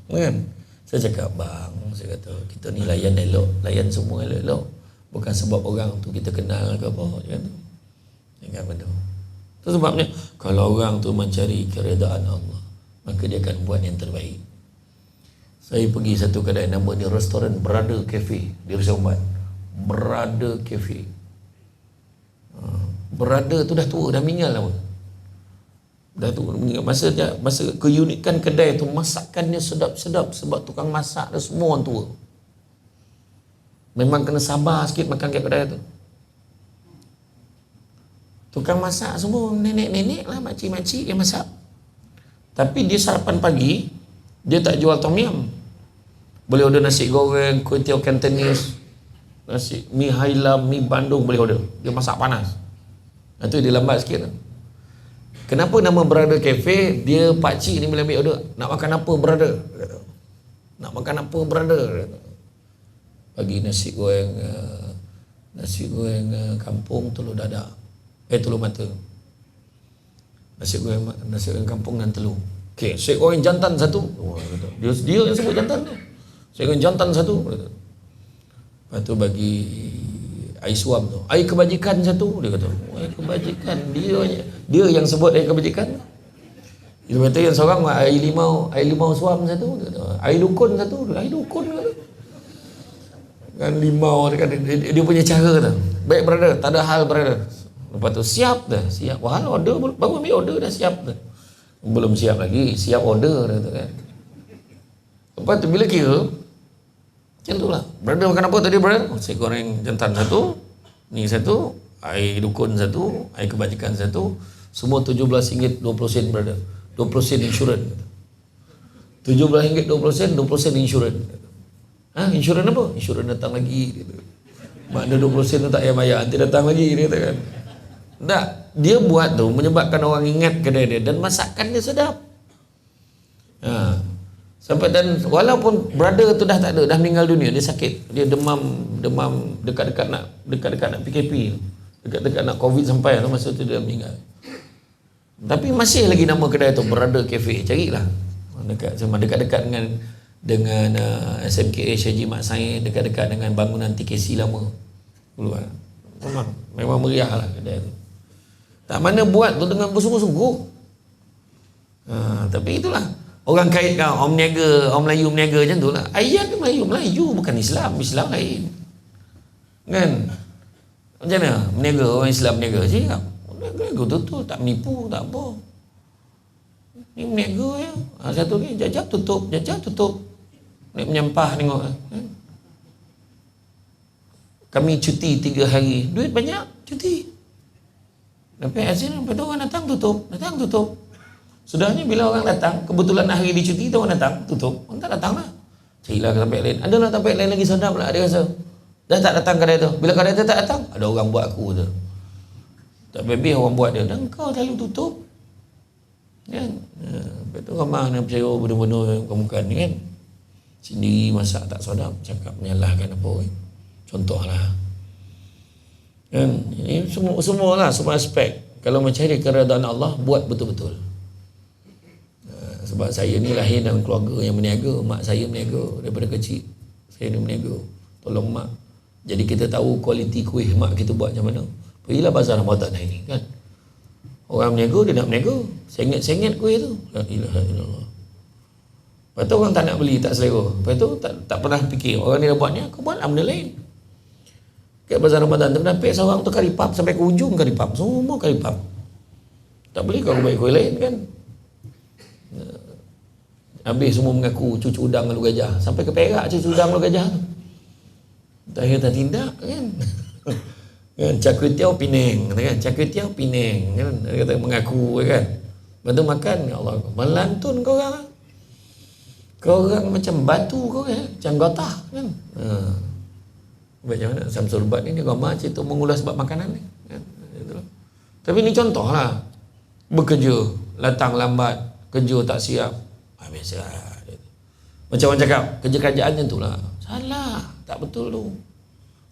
Kan? Saya cakap, bang, saya kata, kita ni layan elok. Layan semua elok-elok. Bukan sebab orang tu kita kenal ke apa. Kan? Ingat betul. Itu sebabnya kalau orang tu mencari keredaan Allah, maka dia akan buat yang terbaik. Saya pergi satu kedai, nama dia restoran Brother Cafe di Resumbat. Brother Cafe. Brother tu dah tua, dah meninggal lama. Dah tua, meninggal. Masa keunikan kedai tu, masakannya sedap-sedap sebab tukang masak dia semua orang tua. Memang kena sabar sikit makan kat kedai tu. Tukang masak semua nenek-nenek lah, makcik-makcik yang masak. Tapi dia sarapan pagi, dia tak jual tom yum. Boleh order nasi goreng, kuih tiaw Cantonese, nasi mi hailam, mi Bandung boleh order. Dia masak panas. Itu dia lambat sikit. Kenapa nama Brother Cafe? Dia pakcik ni boleh ambil order. Nak makan apa brother? Nak makan apa brother? Bagi nasi goreng kampung telur dadak. Telur mata. Nasi goreng kampung dan telur. Okey, nasi goreng jantan satu. Dia yang sebut jantan tu. Nasi goreng jantan satu. Lepas tu bagi air suam tu. Air kebajikan satu, dia kata. Air kebajikan. Dia yang sebut air kebajikan. Dia kata yang seorang air limau suam satu. Dia kata, air dukun satu. Air dukun kata. Kan limau dia punya cara tu. Baik brother, tak ada hal brother. Lepas tu siap dah, siap. Wah, order baru ambil order dah siap dah. Belum siap lagi, siap order dah tu kan. Lepas tu bila kira macam tu lah. Brother makan apa tadi brother? Nasi goreng jantan satu, ni satu, air dukun satu, air kebajikan satu. Semua RM17.20 brother. 20 sen insurans. RM17.20, 20 sen insurans. Insurans apa? Insurans datang lagi. Makna 20 sen tu tak payah bayar, nanti datang lagi dia kata kan. Tak, dia buat tu menyebabkan orang ingat kedai dia dan masakan dia sedap. Sampai dan walaupun brother tu dah tak ada, dah meninggal dunia, dia sakit, dia demam dekat-dekat nak PKP, dekat-dekat nak COVID sampai tu, masa tu dia meninggal. Tapi masih lagi nama kedai tu Brother Cafe, carilah. Dekat-dekat dengan SMKH Haji Mat Said, dekat-dekat dengan bangunan TKC lama. Memang meriah lah kedai tu. Tak mana buat tu dengan bersungguh-sungguh. Tapi itulah, orang kaitkan orang meniaga, orang Melayu meniaga macam tu lah. Ayat Melayu bukan Islam lain kan. Macam mana meniaga, orang Islam meniaga cakap meniaga betul, tak menipu, tak apa. Ni meniaga ya. Satu ni jajak tutup naik menyampah tengok kan? Kami cuti 3 hari, duit banyak, cuti. Sampai azan, lepas tu orang datang tutup. Sudahnya bila orang datang, kebetulan hari dia cuti tu orang datang, tutup. Orang tak datang lah. Carilah ke tempat lain. Adalah tempat lain lagi sedap lah, dia rasa. Dah tak datang kedai tu. Bila kedai tu tak datang, ada orang buat aku tu. Tak habis orang buat dia. Dan kau selalu tutup. Kan? Lepas tu ramah nak percaya benda-benda bukan ni kan. Sendiri masak tak sedap, cakap menyalahkan apa kan. Contohlah. Kan? Ini semua aspek. Kalau mencari keredaan Allah, buat betul-betul. Sebab saya ni lahir dalam keluarga yang meniaga. Mak saya meniaga daripada kecil. Saya ni meniaga, tolong mak. Jadi kita tahu kualiti kuih mak kita buat macam mana. Pergilah bazar Ramadan hari ni kan. Orang meniaga, dia nak meniaga, sengit-sengit kuih tu. La ilaha illallah. Lepas tu orang tak nak beli, tak selera. Lepas tu tak pernah fikir, orang ni dah buat ni, aku buatlah benda lain. Kat bazar Ramadan tu nampak seorang tu kari pap sampai ke ujung kari pap, semua kari pap. Tak boleh kau buat kuih lain kan. Habis semua mengaku cucu udang lalu gajah, sampai ke Perak cucu udang lalu gajah tu. Tak tindak kan. Kan Char-Kway-Teow Penang kan, Char-Kway-Teow Penang kan, dia kata mengaku kan. Lepas tu makan, ya Allah, melantun kau orang. Kau orang macam batu kau kan, macam gotah kan. Macam mana Samsul Bat ni dia gambar cerita mengulas bab makanan ni kan? Tapi ni contoh lah, bekerja datang lambat, kerja tak siap, biasa. Macam orang cakap kerja kerajaan macam tu lah, salah, tak betul tu.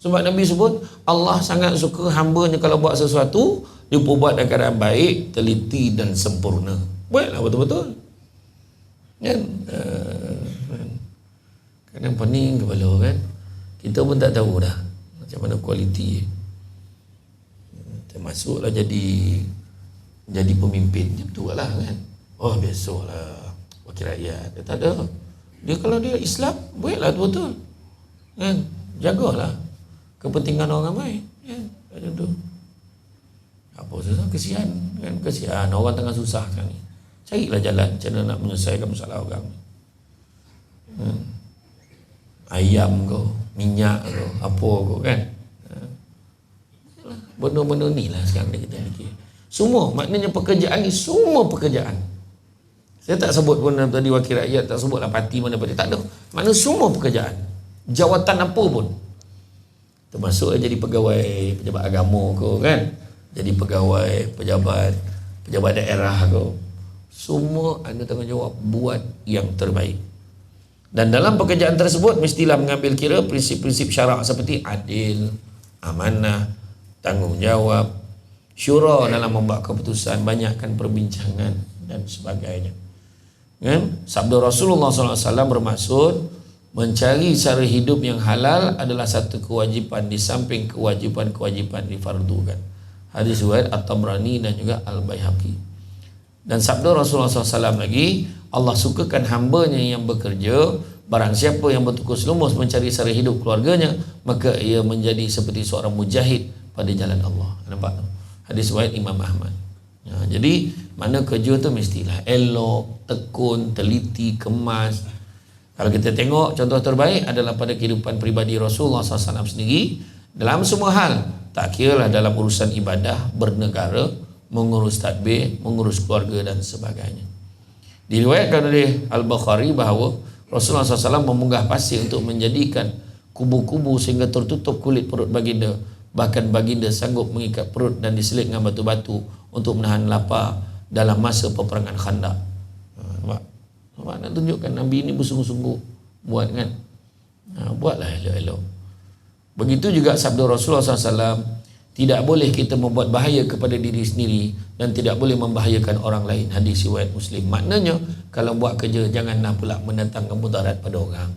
Sebab Nabi sebut Allah sangat suka hamba-Nya kalau buat sesuatu dia buat dengan keadaan baik, teliti dan sempurna. Buatlah betul-betul kan. Kadang pening kepala kan. Kita pun tak tahu dah macam mana kualiti. Termasuklah jadi pemimpin macam tu lah kan. Oh besoklah wakil rakyat. Dia tak ada. Dia kalau dia Islam, buatlah betul. Kan? Jagalah kepentingan orang ramai. Kan? Ada tu. Apa susah, kesian kan, kesian orang tengah susah sekarang ni. Carilah jalan macam mana nak menyelesaikan masalah orang ni. Ayam kau, minyak kau, apa kau kan. Benda-benda ni lah sekarang ni kita fikir. Semua, maknanya pekerjaan ni semua pekerjaan. Saya tak sebut pun tadi wakil rakyat, tak sebutlah parti mana pada, tak ada. Maknanya semua pekerjaan. Jawatan apa pun. Termasuk jadi pegawai pejabat agama kau kan. Jadi pegawai, pejabat daerah kau. Semua anda tanggungjawab buat yang terbaik. Dan dalam pekerjaan tersebut mestilah mengambil kira prinsip-prinsip syarak seperti adil, amanah, tanggungjawab, syura dalam membuat keputusan, banyakkan perbincangan dan sebagainya. Kan? Sabda Rasulullah SAW bermaksud mencari cara hidup yang halal adalah satu kewajipan di samping kewajipan-kewajipan difardukan. Hadis riwayat At-Tabrani dan juga Al-Baihaqi. Dan sabda Rasulullah SAW lagi, Allah sukakan hambanya yang bekerja, barang siapa yang bertukus lumus mencari cara hidup keluarganya, maka ia menjadi seperti seorang mujahid pada jalan Allah. Nampak tak? Hadis riwayat Imam Ahmad. Ya, jadi mana kerja tu mestilah elok, tekun, teliti, kemas. Kalau kita tengok contoh terbaik adalah pada kehidupan peribadi Rasulullah SAW sendiri dalam semua hal, tak kiralah dalam urusan ibadah, bernegara, mengurus tadbir, mengurus keluarga dan sebagainya. Diriwayatkan oleh Al-Bukhari bahawa Rasulullah SAW memunggah pasir untuk menjadikan kubu-kubu sehingga tertutup kulit perut baginda. Bahkan baginda sanggup mengikat perut dan diselit dengan batu-batu untuk menahan lapar dalam masa peperangan Khandaq. Nampak? Nampak nak tunjukkan Nabi ini bersungguh-sungguh buat kan. Buatlah elok-elok. Begitu juga sabda Rasulullah SAW, tidak boleh kita membuat bahaya kepada diri sendiri dan tidak boleh membahayakan orang lain. Hadis riwayat Muslim. Maknanya kalau buat kerja janganlah pula mendatangkan mudarat pada orang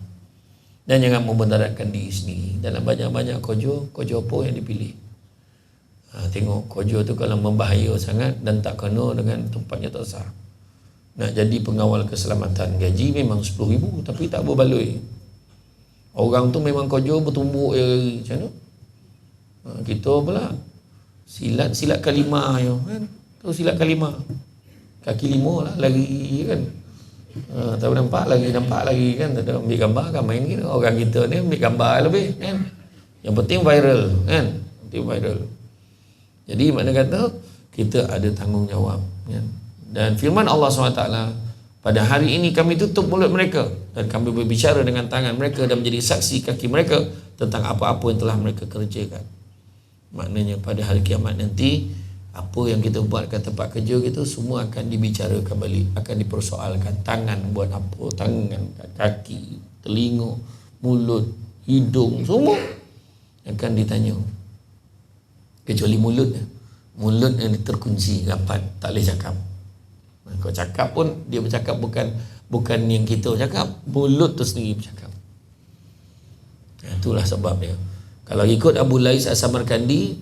dan jangan memudaratkan diri sendiri. Dalam banyak-banyak kojo apa yang dipilih. Tengok kojo tu kalau membahaya sangat dan tak kena dengan tempatnya tak sah. Nak jadi pengawal keselamatan, gaji memang 10,000 tapi tak berbaloi. Orang tu memang kojo bertumbuk macam mana? Kita pula silat kalimah kan? Tu silat kalimah. Kaki 5 lah lagi kan. Tahu nampak lagi kan, tak ada ambil gambar kan, main kita. Orang kita ni ambil gambar lebih kan. Yang penting viral kan. Penting viral. Jadi makna kata kita ada tanggungjawab kan. Dan firman Allah SWT, pada hari ini kami tutup mulut mereka dan kami berbicara dengan tangan mereka dan menjadi saksi kaki mereka tentang apa-apa yang telah mereka kerjakan. Maknanya pada hari kiamat nanti apa yang kita buat kat tempat kerja kita semua akan dibicarakan balik, akan dipersoalkan. Tangan buat apa, tangan, kaki, telinga, mulut, hidung, semua akan ditanya. Kecuali mulut yang terkunci rapat, tak boleh cakap. Kau cakap pun dia bercakap bukan yang kita cakap, mulut tu sendiri bercakap. Itulah sebabnya. Kalau ikut Abu Lais As-Samarkandi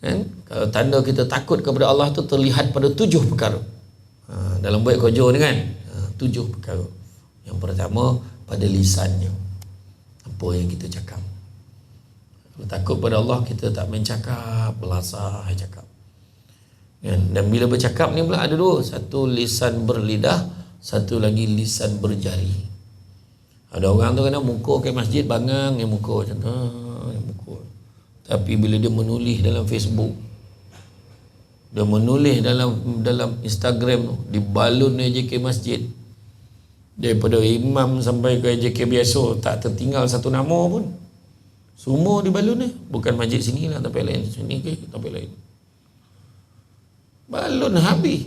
kan, kalau tanda kita takut kepada Allah tu terlihat pada 7 perkara. Dalam buat kojo ni kan, 7 perkara. Yang pertama pada lisannya, apa yang kita cakap. Kalau takut pada Allah kita tak main cakap, belasah cakap kan? Dan bila bercakap ni pula ada 2, satu lisan berlidah, satu lagi lisan berjari. Ada orang tu kena muka ke masjid bangang yang muka macam tu, tapi bila dia menulis dalam Facebook, dia menulis dalam Instagram tu, dibalun JK masjid, daripada imam sampai ke JK biasa tak tertinggal satu nama pun, semua dibalun ni. Bukan masjid sini lah, tapi lain sini ke tapi lain, balun habis.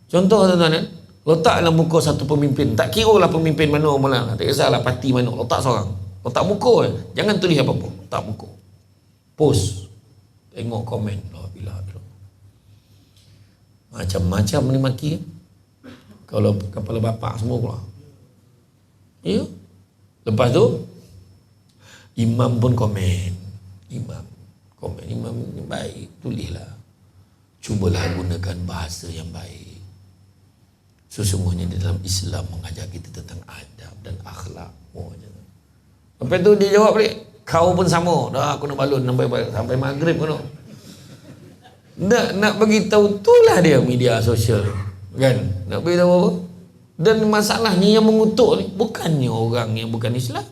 Contoh tuan-tuan, letaklah muka satu pemimpin, tak kira lah pemimpin mana malah, tak kisahlah parti mana, letak seorang, letak muka, jangan tulis apa-apa, letak muka, post, tengok komen, macam-macam ni maki. Kalau kepala bapak semua pula ya. Lepas tu imam pun komen, imam baik, tulislah cubalah gunakan bahasa yang baik. Sesungguhnya di dalam Islam mengajar kita tentang adab dan akhlak. Lepas tu dia jawab balik, kau pun sama. Dah aku nak balun sampai maghrib kau nak. Nak bagi tahu itulah dia media sosial. Kan? Nak bagi tahu apa? Dan masalahnya yang mengutuk ni bukannya orang yang bukan Islam.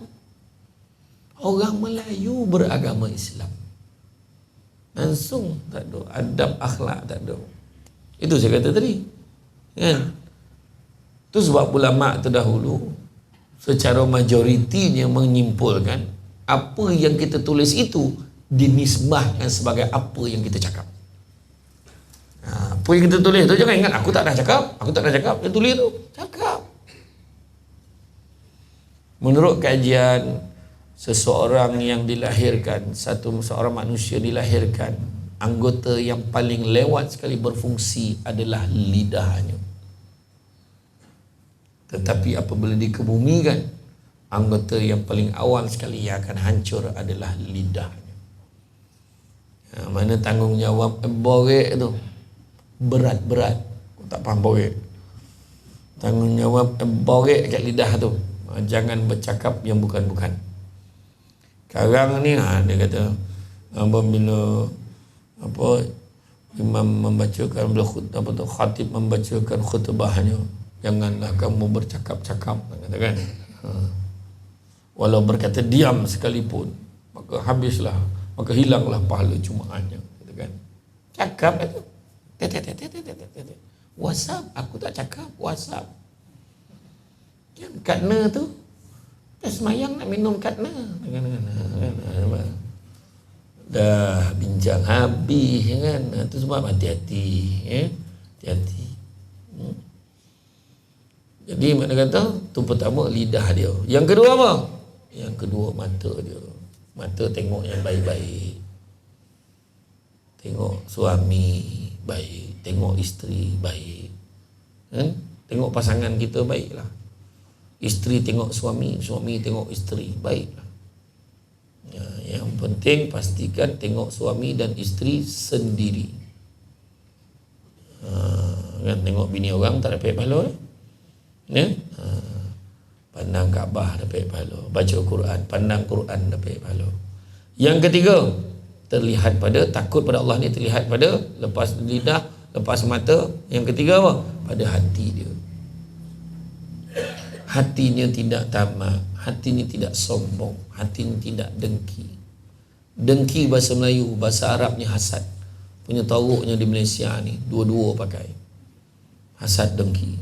Orang Melayu beragama Islam. Langsung tak ada adab akhlak, tak ada. Itu saya kata tadi. Kan? Itu sebab ulama terdahulu secara majoritinya menyimpulkan apa yang kita tulis itu dinisbahkan sebagai apa yang kita cakap. Apa yang kita tulis tu jangan ingat aku tak dah cakap, dia tulis tu cakap. Menurut kajian, seseorang yang dilahirkan, seorang manusia dilahirkan, anggota yang paling lewat sekali berfungsi adalah lidahnya. Tetapi apabila dikebumikan, anggota yang paling awal sekali yang akan hancur adalah lidahnya. Mana tanggungjawab borek tu berat. Aku tak faham borek. Tanggungjawab borek kat lidah tu. Jangan bercakap yang bukan-bukan. Sekarang ni dia kata apabila imam membacakan khatib membacakan khutbahnya, janganlah kamu bercakap-cakap, katakan. Walau berkata diam sekalipun, maka habislah, maka hilanglah pahala Jumaatnya, katakan. Cakap itu. WhatsApp, aku tak cakap WhatsApp. Yang katna tu semayang nak minum katna. Dah bincang habis kan. Itu sebab hati-hati, hati-hati. Jadi makna kata tu pertama lidah dia. Yang kedua apa? Yang kedua mata dia. Mata tengok yang baik-baik. Tengok suami baik, tengok isteri baik. Tengok pasangan kita baiklah. Isteri tengok suami, suami tengok isteri baiklah. Yang penting pastikan tengok suami dan isteri sendiri. Kan tengok bini orang tak dapat pahala. Pandang Kaabah dapat pahala, baca Quran, pandang Quran dapat pahala. Yang ketiga, terlihat pada takut pada Allah ni terlihat pada lepas lidah, lepas mata. Yang ketiga apa? Pada hati dia. Hatinya tidak tamak, hatinya tidak sombong, hatinya tidak dengki. Dengki bahasa Melayu, bahasa Arabnya hasad. Punya teruknya di Malaysia ni dua-dua pakai. Hasad, dengki.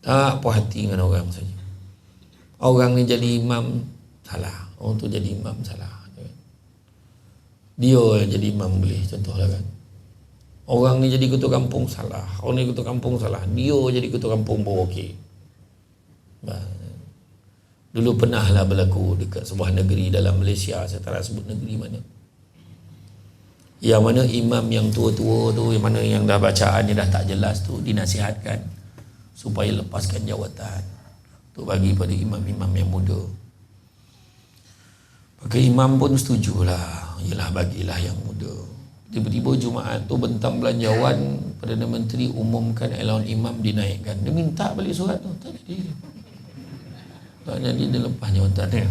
Tak puas hati dengan orang saja. Orang ni jadi imam salah, orang tu jadi imam salah. Dia yang jadi imam boleh, contohlah kan. Orang ni jadi ketua kampung salah, orang ni ketua kampung salah, dia jadi ketua kampung baru okey. Dulu pernahlah berlaku dekat sebuah negeri dalam Malaysia, saya tak nak sebut negeri mana. Yang mana imam yang tua-tua tu, yang mana yang dah bacaannya dah tak jelas tu, dinasihatkan supaya lepaskan jawatan tu bagi pada imam-imam yang muda. Maka imam pun setujulah, yalah bagilah yang muda. Tiba-tiba Jumaat tu bentang belanjawan, Perdana Menteri umumkan allowance imam dinaikkan. Dia minta balik surat tu, tak jadi. Tak jadi, dia lepas jawatan dia.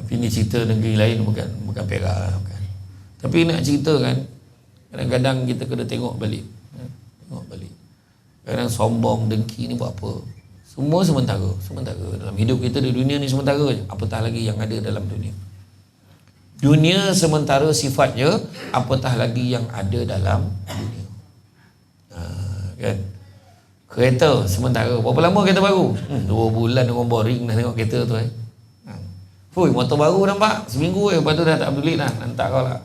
Tapi ni cerita negeri lain, bukan Perak, bukan. Tapi nak cerita kan, kadang-kadang kita kena tengok balik. Tengok balik. Kadang sombong, dengki ni buat apa? Semua sementara. Dalam hidup kita di dunia ni sementara je. Apatah lagi yang ada dalam dunia. Dunia sementara sifatnya, apatah lagi yang ada dalam dunia. Kan? Kereta sementara. Berapa lama kereta baru? 2 bulan orang boring dah tengok kereta tu. Fuh, motor baru nampak seminggu lepas tu dah tak peduli lah, nantak kau lah.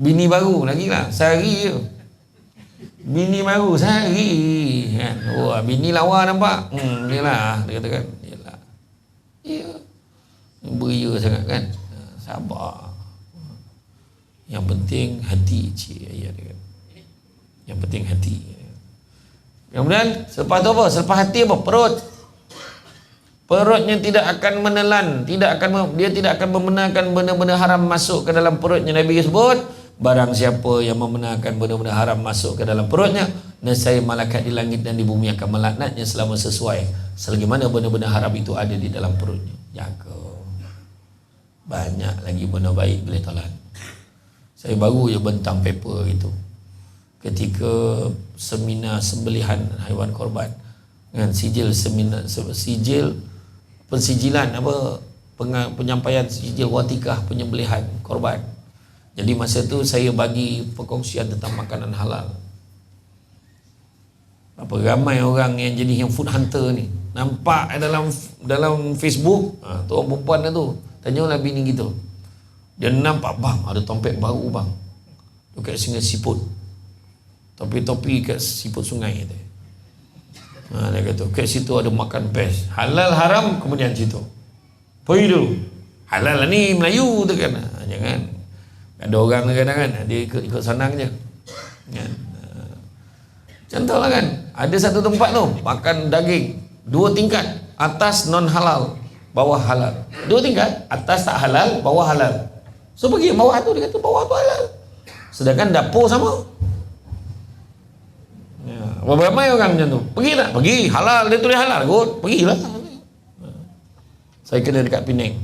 Bini baru lagi lah, sehari je. Bini baru sehari kan. Wah, bini lawa nampak. Yalah, dia kata kan. Yalah. Ya. Beria sangat kan. Sabar. Yang penting hati, cik ayah dia kan. Yang penting hati. Kemudian selepas tu apa? Selepas hati apa? Perut. Perutnya tidak akan menelan, dia tidak akan membenarkan benda-benda haram masuk ke dalam perutnya. Nabi sebut, Barang siapa yang membenarkan benda-benda haram masuk ke dalam perutnya, nescaya malaikat di langit dan di bumi akan melaknatnya selama sesuai selagi mana benda-benda haram itu ada di dalam perutnya. Jaga. Banyak lagi benda baik boleh tolak. Saya baru je bentang paper itu ketika seminar sembelihan haiwan korban dengan sijil seminar, sijil pensijilan penyampaian sijil watikah penyembelihan korban. Jadi masa tu saya bagi perkongsian tentang makanan halal. Apa ramai orang yang jadi yang food hunter ni. Nampak dalam Facebook, tu orang perempuan tu tanyalah bini gitu. Dia nampak, bang ada tompet baru bang dekat Sungai Siput. Topi-topi kat Siput Sungai tu. Dia kata kat situ ada makan best. Halal haram kemudian situ. Pergi dulu. Halal lah ni Melayu tu kan. Jangan. Ada orang kadang-kadang dia ikut senang je kan? Contohlah kan, ada satu tempat tu makan daging 2 tingkat, atas non halal, bawah halal. 2 tingkat, atas tak halal, bawah halal. So pergi bawah tu, dia kata bawah tu halal, sedangkan dapur sama. Ramai orang macam tu. Pergi tak? Pergi, halal, dia tulis halal kot, pergilah. Saya kena dekat Penang,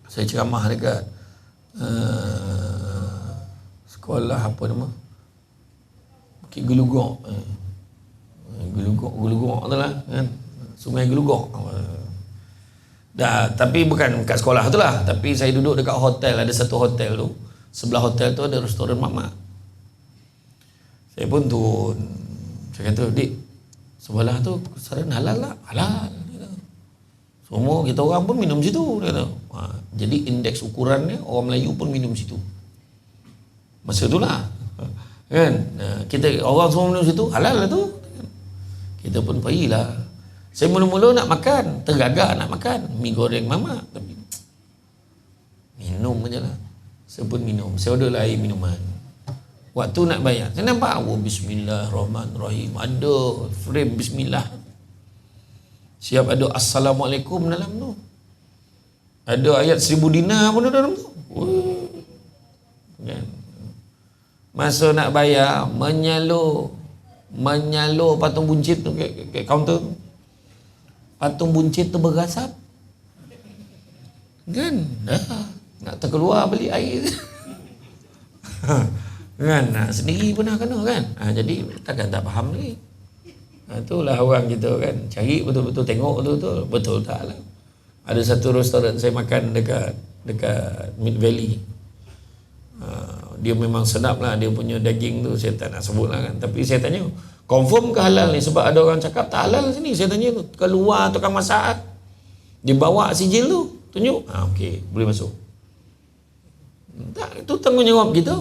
saya ceramah dekat sekolah apa nama Bukit Gelugok, Gelugok tu lah kan? Sungai Gelugok dah, tapi bukan kat sekolah tu lah, tapi saya duduk dekat hotel. Ada satu hotel tu, sebelah hotel tu ada restoran mamak. Saya pun turun, saya kata, dik, sebelah tu restoran halal lah? Halal. Semua kita orang pun minum situ, dia kata. Jadi indeks ukurannya orang Melayu pun minum situ masa itulah kan. Kita orang semua minum situ, halal lah tu. Kita pun pergilah. Saya mula-mula nak makan, tergagak nak makan mi goreng mamak, tapi minum je lah. Saya pun minum, saya order air minuman. Waktu nak bayar, saya nampak, bismillahirrahmanirrahim, ada frame bismillah, siap ada assalamualaikum dalam tu. Ada ayat 1000 dinar pun dalam tu. Kan? Masa nak bayar, menyalur patung buncit tu kat kaunter. Patung buncit tu berasap. Kan? Dah. Nak terkeluar beli air. Kan? Sendiri pernah kena kan? Jadi takkan tak faham lagi. Itulah orang kita kan. Cari betul-betul, tengok betul-betul. Betul tak lah. Ada satu restoran saya makan dekat Mid Valley. Dia memang sedap lah, dia punya daging tu saya tak nak sebut lah kan. Tapi saya tanya, confirm ke halal ni? Sebab ada orang cakap tak halal sini. Saya tanya tu, keluar tukang masak, dia bawa sijil tu, tunjuk, okey, boleh masuk. Tak, itu tanggungjawab kita,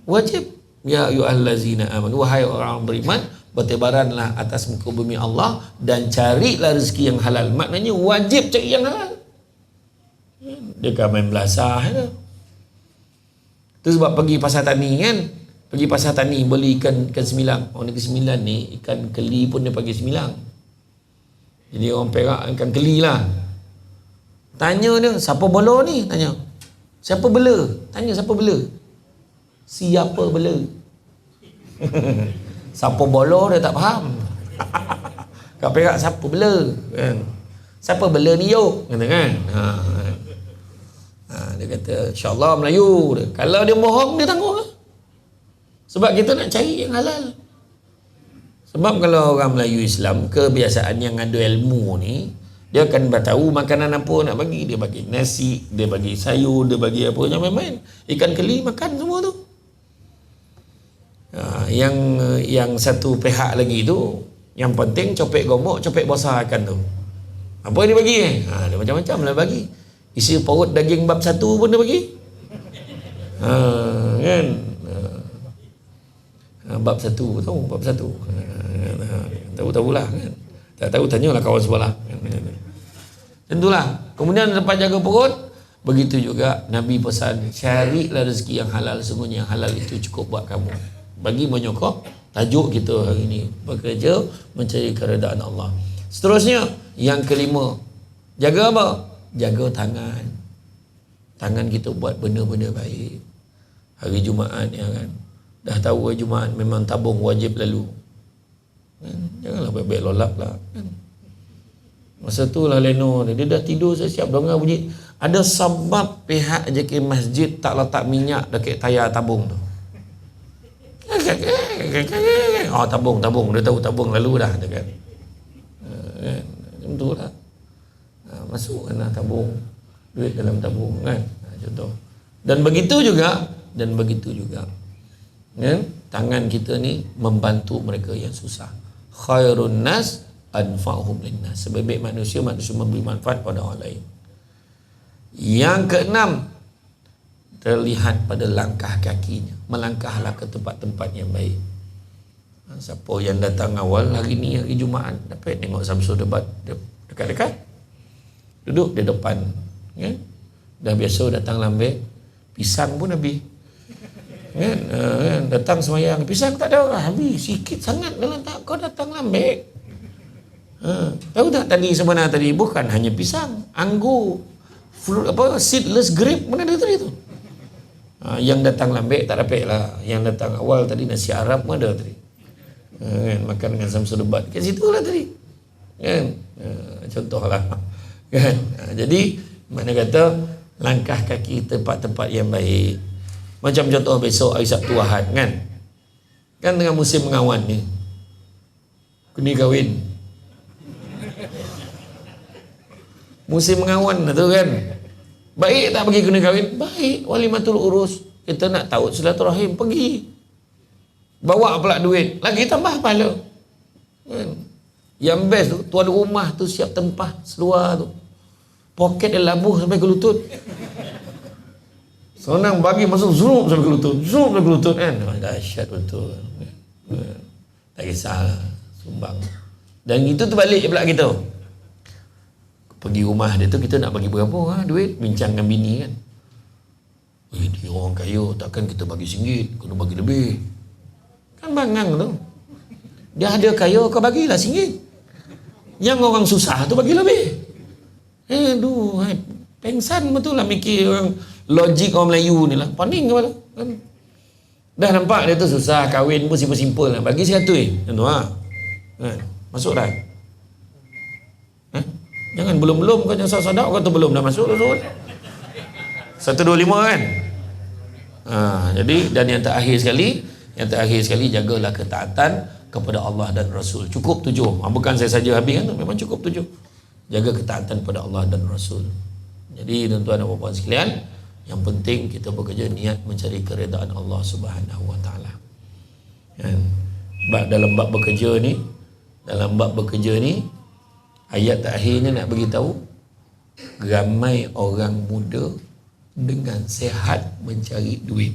wajib. Ya ayyuhallazina amanu, wahai orang beriman, bertebaranlah atas muka bumi Allah dan carilah rezeki yang halal. Maknanya wajib cari yang halal. Dia kan main belasah tu. Itu sebab pergi pasar tani kan, pergi pasar tani beli ikan semilang. Orang negeri Sembilan ni ikan keli pun dia panggil semilang. Jadi orang Perak ikan keli lah. Tanya dia, siapa bela ni? Tanya, siapa bela? Tanya siapa bela? Siapa bela? Siapa bola dia tak faham. Kat Perak siapa bela kan? Siapa bela ni yuk? Kata kan? Dia kata insya-Allah Melayu. Kalau dia bohong dia tanggung lah. Sebab kita nak cari yang halal. Sebab kalau orang Melayu Islam, kebiasaan yang ada ilmu ni, dia akan tahu makanan apa nak bagi. Dia bagi nasi, dia bagi sayur, dia bagi apa, jangan main-main. Ikan keli makan semua tu. Yang satu pihak lagi tu, yang penting copek gomok, copek basah akan tu. Apa dia bagi? Dia macam-macam lah bagi. Isi perut daging bab 1 pun dia bagi. Kan? Bab 1, tahu bab 1. Tahu-tahulah kan. Tak tahu tanyalah kawan sebelah. Tentulah. Kemudian lepas jaga perut, begitu juga Nabi pesan, carilah rezeki yang halal, sungguhnya yang halal itu cukup buat kamu. Bagi menyokong tajuk kita hari ini, bekerja mencari keredaan Allah. Seterusnya, yang kelima, jaga apa? Jaga tangan. Tangan kita buat benda-benda baik. hari Jumaat ya kan. Dah tahu hari Jumaat memang tabung wajib lalu. Kan? Janganlah baik-baik lolap lah kan. Masa tu lah Leno dia dah tidur siap dongeng bunyi. Ada sebab pihak JK Masjid tak letak minyak dekat tayar tabung tu. Oh tabung dia tahu tabung lalu dah kan. Macam tu lah. Masukkanlah tabung, duit dalam tabung kan. Contoh. Dan begitu juga kan? Tangan kita ni membantu mereka yang susah. Khairun nas anfa'uhum linnas. Sebaik manusia memberi manfaat pada orang lain. Yang keenam, terlihat pada langkah kakinya. Melangkahlah ke tempat-tempat yang baik. Siapa yang datang awal hari ni, hari Jumaat, dapat tengok Samsul debat dekat-dekat, duduk di depan kan? Dah biasa datang lambat, pisang pun habis kan? Datang semayang, pisang tak ada, habis sikit sangat dalam tak. Kau datang lambat. Tahu tak tadi sebenarnya tadi bukan hanya pisang, anggur, fruit seedless grape mana ada tadi tu. Yang datang lambat tak dapat lah. Yang datang awal tadi nasi Arab pun ada tadi. Kan, makan dengan Samsul debat kat situ lah tadi kan. Contohlah kan. Jadi mana kata langkah kaki tempat-tempat yang baik. Macam contoh besok hari Sabtu Ahad kan tengah musim mengawan ni, kena kahwin, musim mengawan tu kan. Baik tak pergi kena kahwin? Baik, walimatul urus. Kita nak tahu silaturahim, pergi. Bawa pula duit, lagi tambah pahala kan. Yang best tu, tuan rumah tu siap tempah seluar tu, poket dia labuh sampai ke lutut. Senang bagi masuk zoom sampai ke lutut kan. Dahsyat betul. Tak kisah sumbang. Dan itu terbalik pula kita. Pergi rumah dia tu, kita nak bagi berapa duit, bincang dengan bini kan. Dia orang kaya, takkan kita bagi RM1, kena bagi lebih. Kan bangang tu. Dia ada kaya, kau bagilah RM1. Yang orang susah tu bagi lebih. Aduh, pengsan betul lah mikir orang logik orang Melayu ni lah. Paning kepala kan. Dah nampak dia tu susah, kahwin pun simple-simple lah. Bagi RM100 tu masuk dah. Jangan belum-belum kau jangan sodak kau tu belum dah masuk tu. 125 kan. Jadi dan yang terakhir sekali jagalah ketaatan kepada Allah dan Rasul. Cukup 7. Bukan saya saja habis kan tu, memang cukup 7. Jaga ketaatan kepada Allah dan Rasul. Jadi tuan-tuan dan puan-puan sekalian, yang penting kita bekerja niat mencari keredaan Allah Subhanahu wa taala. Kan? Dalam bab bekerja ni ayat terakhirnya nak bagi tahu ramai orang muda dengan sehat mencari duit,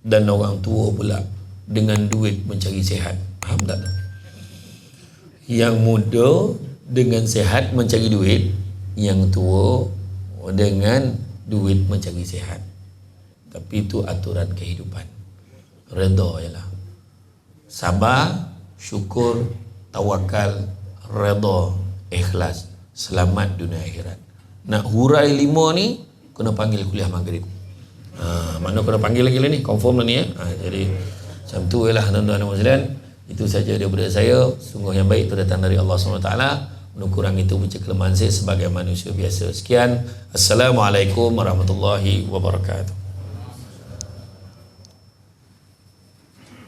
dan orang tua pula dengan duit mencari sehat. Faham tak? Yang muda dengan sehat mencari duit, yang tua dengan duit mencari sehat. Tapi itu aturan kehidupan. Redha ialah sabar, syukur, tawakal, redha, ikhlas, selamat dunia akhirat. Nak hurai 5 ni kena panggil kuliah maghrib. Mana kena panggil lagi ni, confirm lah ni jadi macam tu ialah tuan-tuan dan puan-puan. Itu saja daripada saya. Sungguh yang baik itu datang dari Allah SWT. Menurut kurang itu macam kelemahan saya sebagai manusia biasa. Sekian. Assalamualaikum warahmatullahi wabarakatuh.